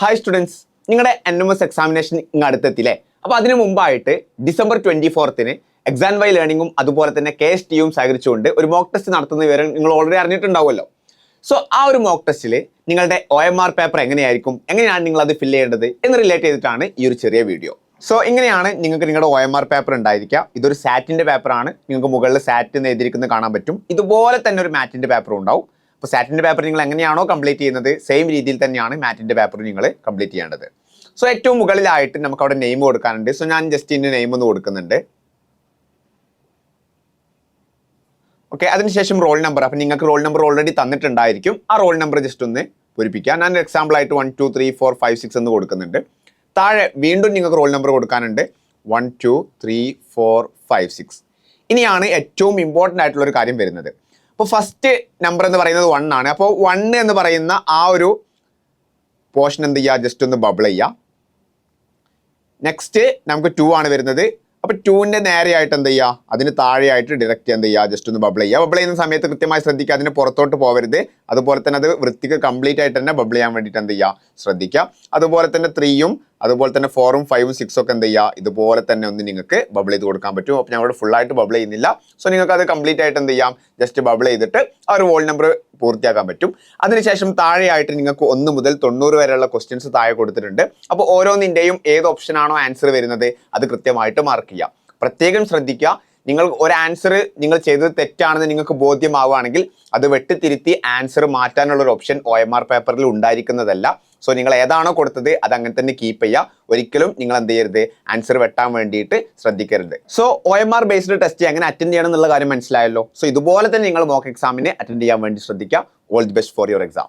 Hi students, നിങ്ങളുടെ NMS examination ഇങ്ങ് അടുത്തെത്തില്ലേ? അപ്പോൾ അതിന് മുമ്പായിട്ട് ഡിസംബർ 24 എക്സാം വൈ ലേണിംഗും അതുപോലെ തന്നെ KSTയും സഹകരിച്ചുകൊണ്ട് ഒരു മോക്ക് ടെസ്റ്റ് നടത്തുന്ന വിവരം നിങ്ങൾ ഓൾറെഡി അറിഞ്ഞിട്ടുണ്ടാവുമല്ലോ. സോ ആ ഒരു മോക്ക് ടെസ്റ്റിൽ നിങ്ങളുടെ OMR പേപ്പർ എങ്ങനെയാണ് നിങ്ങൾ അത് ഫില്ല് ചെയ്യേണ്ടത് എന്ന് റിലേറ്റ് ചെയ്തിട്ടാണ് ഈ ഒരു ചെറിയ വീഡിയോ. സോ ഇങ്ങനെയാണ് നിങ്ങൾക്ക് നിങ്ങളുടെ OMR പേപ്പർ ഉണ്ടായിരിക്കുക. ഇതൊരു സാറ്റിൻ്റെ പേപ്പറാണ്. നിങ്ങൾക്ക് മുകളിൽ സാറ്റ് എന്ന് എഴുതിയിരിക്കുന്നത് കാണാൻ പറ്റും. ഇതുപോലെ തന്നെ ഒരു മാറ്റിൻ്റെ പേപ്പറും ഉണ്ടാവും. അപ്പോൾ സാറ്റിൻ്റെ പേപ്പർ നിങ്ങൾ എങ്ങനെയാണോ കംപ്ലീറ്റ് ചെയ്യുന്നത് സെയിം രീതിയിൽ തന്നെയാണ് മാറ്റിൻ്റെ പേപ്പർ നിങ്ങൾ കംപ്ലീറ്റ് ചെയ്യേണ്ടത്. സോ ഏറ്റവും മുകളിലായിട്ട് നമുക്ക് അവിടെ നെയിം കൊടുക്കാനുണ്ട്. സോ ഞാൻ ജസ്റ്റ് ഇതിൻ്റെ നെയിം ഒന്ന് കൊടുക്കുന്നുണ്ട്. ഓക്കെ, അതിനുശേഷം റോൾ നമ്പർ. അപ്പം നിങ്ങൾക്ക് റോൾ നമ്പർ ഓൾറെഡി തന്നിട്ടുണ്ടായിരിക്കും. ആ റോൾ നമ്പർ ജസ്റ്റ് ഒന്ന് പൂരിപ്പിക്കുക. ഞാൻ എക്സാമ്പിൾ ആയിട്ട് 1 2 3 4 5 6 എന്ന് കൊടുക്കുന്നുണ്ട്. താഴെ വീണ്ടും നിങ്ങൾക്ക് റോൾ നമ്പർ കൊടുക്കാനുണ്ട്. 1 2 3 4 5 6. ഇനിയാണ് ഏറ്റവും ഇമ്പോർട്ടൻ്റ് ആയിട്ടുള്ള ഒരു കാര്യം വരുന്നത്. അപ്പോൾ ഫസ്റ്റ് നമ്പർ എന്ന് പറയുന്നത് 1 ആണ്. അപ്പോൾ 1 എന്ന് പറയുന്ന ആ ഒരു പോർഷൻ എന്ത് ചെയ്യുക, ജസ്റ്റ് ഒന്ന് ബബിൾ ചെയ്യുക. നെക്സ്റ്റ് നമുക്ക് 2 ആണ് വരുന്നത്. അപ്പോൾ 2ൻ്റെ നേരെയായിട്ട് എന്ത് ചെയ്യുക, അതിന് താഴെയായിട്ട് ഡയറക്റ്റ് എന്ത് ചെയ്യുക, ജസ്റ്റ് ഒന്ന് ബബിൾ ചെയ്യുക. ബബിൾ ചെയ്യുന്ന സമയത്ത് കൃത്യമായി ശ്രദ്ധിക്കുക, അതിന് പുറത്തോട്ട് പോകരുത്. അതുപോലെ തന്നെ അത് വൃത്തിക്ക് കംപ്ലീറ്റ് ആയിട്ട് തന്നെ ബബിൾ ചെയ്യാൻ വേണ്ടിയിട്ട് എന്ത് ചെയ്യുക, ശ്രദ്ധിക്കുക. അതുപോലെ തന്നെ 3യും അതുപോലെ തന്നെ 4ഉം 5ഉം 6ഉം ഒക്കെ എന്ത് ചെയ്യുക, ഇതുപോലെ തന്നെ ഒന്ന് നിങ്ങൾക്ക് ബബിൾ ചെയ്ത് കൊടുക്കാൻ പറ്റും. അപ്പോൾ ഞങ്ങൾ ഫുള്ളായിട്ട് ബബിൾ ചെയ്യുന്നില്ല. സോ നിങ്ങൾക്ക് അത് കംപ്ലീറ്റ് ആയിട്ട് എന്ത് ചെയ്യാം, ജസ്റ്റ് ബബിൾ ചെയ്തിട്ട് ആ ഒരു വോൾ നമ്പർ പൂർത്തിയാക്കാൻ പറ്റും. അതിനുശേഷം താഴെയായിട്ട് നിങ്ങൾക്ക് 1 മുതൽ 90 വരെയുള്ള ക്വസ്റ്റ്യൻസ് താഴെ കൊടുത്തിട്ടുണ്ട്. അപ്പോൾ ഓരോന്നിൻ്റെയും ഏത് ഓപ്ഷനാണോ ആൻസർ വരുന്നത് അത് കൃത്യമായിട്ട് മാർക്ക് ചെയ്യുക. പ്രത്യേകം ശ്രദ്ധിക്കുക, നിങ്ങൾ ഒരു ആൻസർ നിങ്ങൾ ചെയ്തത് തെറ്റാണെന്ന് നിങ്ങൾക്ക് ബോധ്യമാവുകയാണെങ്കിൽ അത് വെട്ടിത്തിരുത്തി ആൻസർ മാറ്റാനുള്ളൊരു ഓപ്ഷൻ OMR പേപ്പറിൽ ഉണ്ടായിരിക്കുന്നതല്ല. സോ നിങ്ങൾ ഏതാണോ കൊടുത്തത് അത് അങ്ങനെ തന്നെ കീപ്പ് ചെയ്യുക. ഒരിക്കലും നിങ്ങൾ എന്ത് ചെയ്യരുത്, ആൻസർ വെട്ടാൻ വേണ്ടിയിട്ട് ശ്രദ്ധിക്കരുത്. സോ OMR ബേസ്ഡ് ടെസ്റ്റ് എങ്ങനെ അറ്റൻഡ് ചെയ്യണം എന്നുള്ള കാര്യം മനസ്സിലായല്ലോ. സോ ഇതുപോലെ തന്നെ നിങ്ങൾ മോക്ക് എക്സാമിന് അറ്റൻഡ് ചെയ്യാൻ വേണ്ടി ശ്രദ്ധിക്കുക. All the best for your exam.